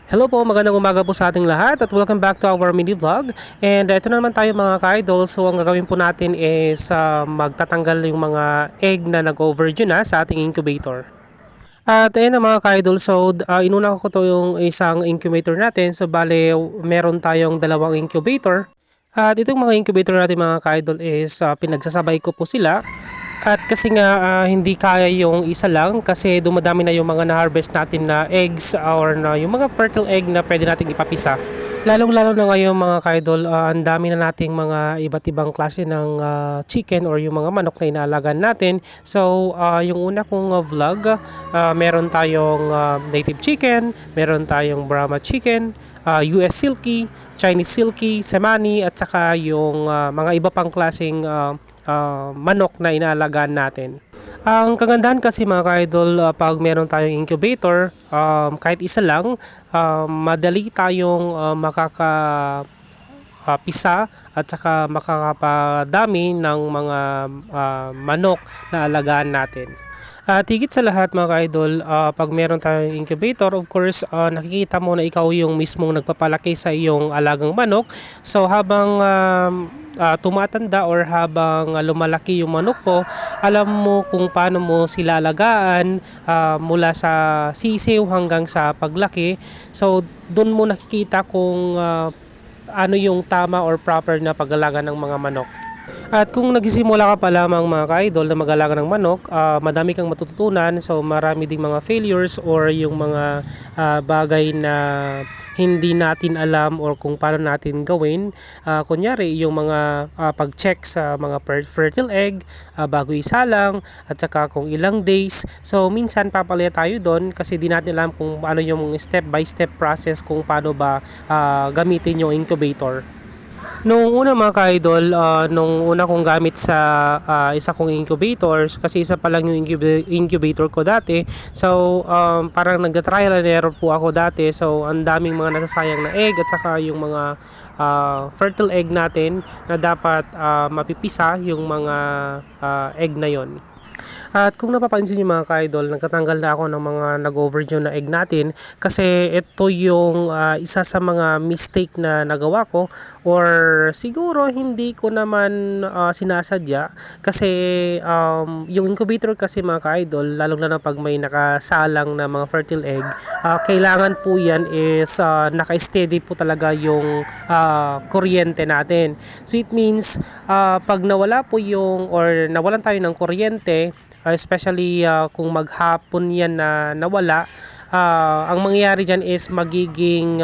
Hello po, magandang umaga po sa ating lahat at welcome back to our mini vlog. And ito na naman tayo mga ka-idol. So ang gagawin po natin is magtatanggal yung mga egg na nag-overdue na sa ating incubator. At ayun na mga ka-idol, so inuna ko to yung isang incubator natin. So bale, meron tayong dalawang incubator. At itong mga incubator natin mga ka-idol is pinagsasabay ko po sila. At kasi nga hindi kaya yung isa lang kasi dumadami na yung mga na-harvest natin na eggs or na yung mga fertile egg na pwede nating ipapisa. Lalong-lalo na ngayon mga kaidol, ang dami na nating mga iba't ibang klase ng chicken or yung mga manok na inaalagaan natin. So, yung una kong vlog, meron tayong native chicken, meron tayong Brahma chicken, US Silky, Chinese Silky, Semani, at saka yung mga iba pang klaseng manok na inaalagaan natin. Ang kagandahan kasi mga ka-idol, pag meron tayong incubator, kahit isa lang, madali tayong makakapisa at saka makakapadami ng mga manok na alagaan natin. At higit sa lahat mga ka-idol, pag meron tayong incubator, of course, nakikita mo na ikaw yung mismong nagpapalaki sa iyong alagang manok. So habang tumatanda or habang lumalaki yung manok po, alam mo kung paano mo sila alagaan mula sa sisiw hanggang sa paglaki. So doon mo nakikita kung ano yung tama or proper na pag-alaga ng mga manok. At kung nagsisimula ka pa lamang mga ka-idol na mag-alaga ng manok, madami kang matututunan. So marami ding mga failures or yung mga bagay na hindi natin alam or kung paano natin gawin. Kunyari yung mga pag-check sa mga fertile egg bago isalang at saka kung ilang days. So minsan papalaya tayo doon kasi di natin alam kung ano yung step by step process kung paano ba gamitin yung incubator. Nung una mga ka-idol, nung una kong gamit sa isa kong incubator, kasi isa pa lang yung incubator ko dati. So, parang nagda-trial and error po ako dati. So, ang daming mga nasasayang na egg at saka yung mga fertile egg natin na dapat mapipisa yung mga egg na yon. At kung napapansin niyo mga ka-idol, nagtatanggal na ako ng mga nag-overdue na egg natin kasi ito yung isa sa mga mistake na nagawa ko or siguro hindi ko naman sinasadya kasi yung incubator kasi mga ka-idol, lalong na pag may nakasalang na mga fertile egg, kailangan po yan is naka-steady po talaga yung kuryente natin. So it means pag nawala po yung or nawalan tayo ng kuryente, especially kung maghapon yan na nawala, ang mangyayari dyan is magiging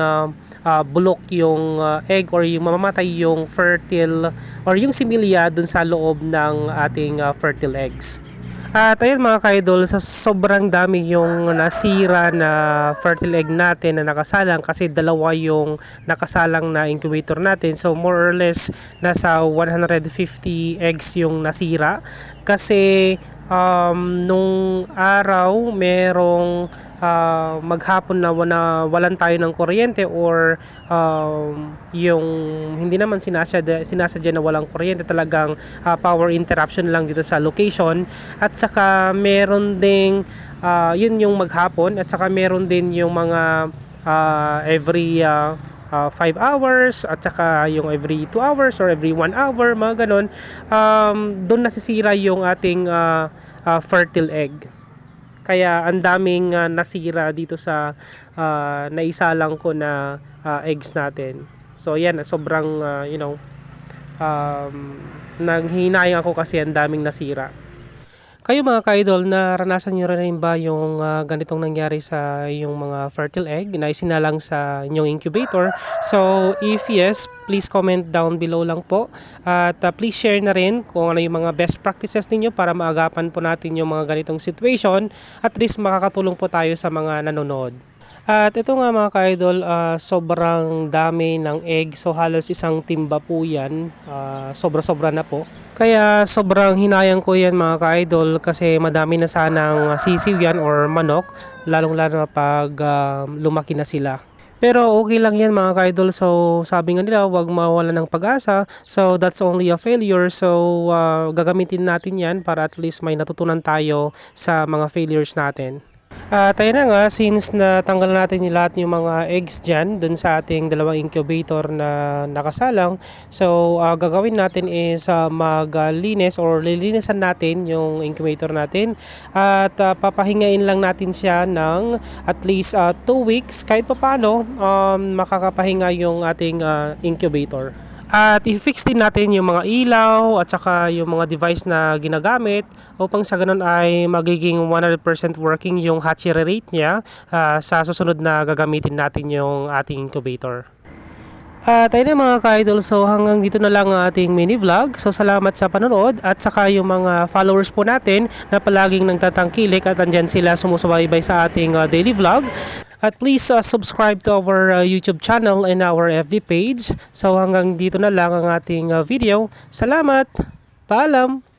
bulok yung egg or yung mamamatay yung fertile or yung similya dun sa loob ng ating fertile eggs. At ayun mga ka-idol, sa sobrang dami yung nasira na fertile egg natin na nakasalang kasi dalawa yung nakasalang na incubator natin. So more or less nasa 150 eggs yung nasira kasi nung araw merong maghapon na walan tayo ng kuryente or yung hindi naman sinasadya na walang kuryente, talagang power interruption lang dito sa location. At saka meron ding yun yung maghapon at saka meron din yung mga every 5 hours at saka yung every 2 hours or every 1 hour, mga ganon. Doon nasisira yung ating fertile egg. Kaya ang daming nasira dito sa naisalang ko na eggs natin. So yan, sobrang nanghihinayang ako kasi ang daming nasira. Kayo mga ka-idol, naranasan nyo rin ba yung ganitong nangyari sa yung mga fertile egg na isinalang sa inyong incubator? So if yes, please comment down below lang po. At please share na rin kung ano yung mga best practices ninyo para maagapan po natin yung mga ganitong situation. At least makakatulong po tayo sa mga nanonood. At ito nga mga ka-idol, sobrang dami ng egg. So halos isang timba po yan. Sobra-sobra na po. Kaya sobrang hinayang ko yan mga ka-idol kasi madami na sanang sisiw yan or manok. Lalong-lalo na pag lumaki na sila. Pero okay lang yan mga ka-idol. So sabi nga nila, huwag mawala ng pag-asa. So that's only a failure. So gagamitin natin yan para at least may natutunan tayo sa mga failures natin. Tayo na nga, since natanggal natin yung lahat yung mga eggs dyan dun sa ating dalawang incubator na nakasalang. So, gagawin natin is maglinis or lilinisan natin yung incubator natin. At papahingain lang natin siya ng at least 2 weeks. Kahit pa paano, makakapahinga yung ating incubator. At i-fix din natin yung mga ilaw at saka yung mga device na ginagamit upang sa ganun ay magiging 100% working yung hatchery rate niya sa susunod na gagamitin natin yung ating incubator. Tayo na mga ka-idol, so hanggang dito na lang ang ating mini vlog. So salamat sa panonood at saka yung mga followers po natin na palaging nagtatangkilik at andyan sila sumusubaybay sa ating daily vlog. At please subscribe to our YouTube channel and our FB page. So hanggang dito na lang ang ating video. Salamat! Paalam!